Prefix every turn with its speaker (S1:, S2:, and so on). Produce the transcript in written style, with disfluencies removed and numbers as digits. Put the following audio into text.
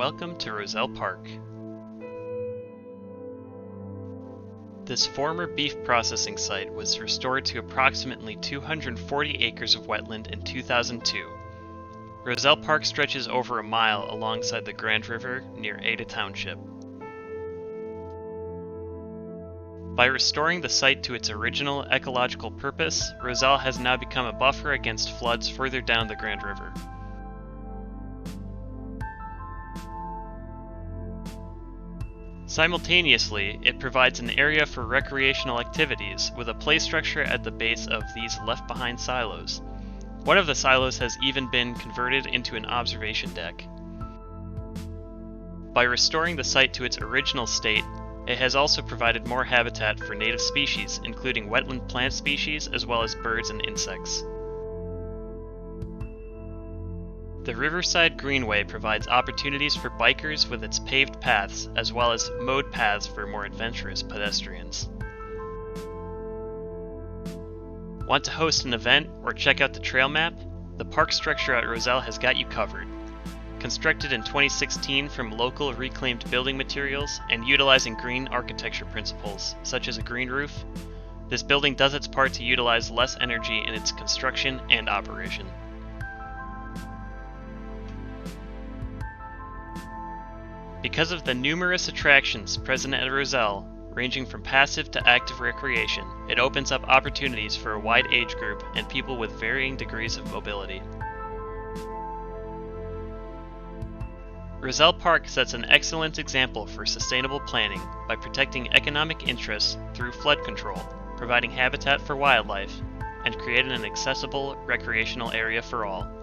S1: welcome to Roselle Park. This former beef processing site was restored to approximately 240 acres of wetland in 2002. Roselle Park stretches over a mile alongside the Grand River near Ada Township. By restoring the site to its original ecological purpose, Roselle has now become a buffer against floods further down the Grand River. Simultaneously, it provides an area for recreational activities with a play structure at the base of these left-behind silos. One of the silos has even been converted into an observation deck. By restoring the site to its original state, it has also provided more habitat for native species, including wetland plant species as well as birds and insects. The Riverside Greenway provides opportunities for bikers with its paved paths, as well as mowed paths for more adventurous pedestrians. Want to host an event or check out the trail map? The park structure at Roselle has got you covered. Constructed in 2016 from local reclaimed building materials and utilizing green architecture principles, such as a green roof, this building does its part to utilize less energy in its construction and operation. Because of the numerous attractions present at Roselle, ranging from passive to active recreation, it opens up opportunities for a wide age group and people with varying degrees of mobility. Roselle Park sets an excellent example for sustainable planning by protecting economic interests through flood control, providing habitat for wildlife, and creating an accessible recreational area for all.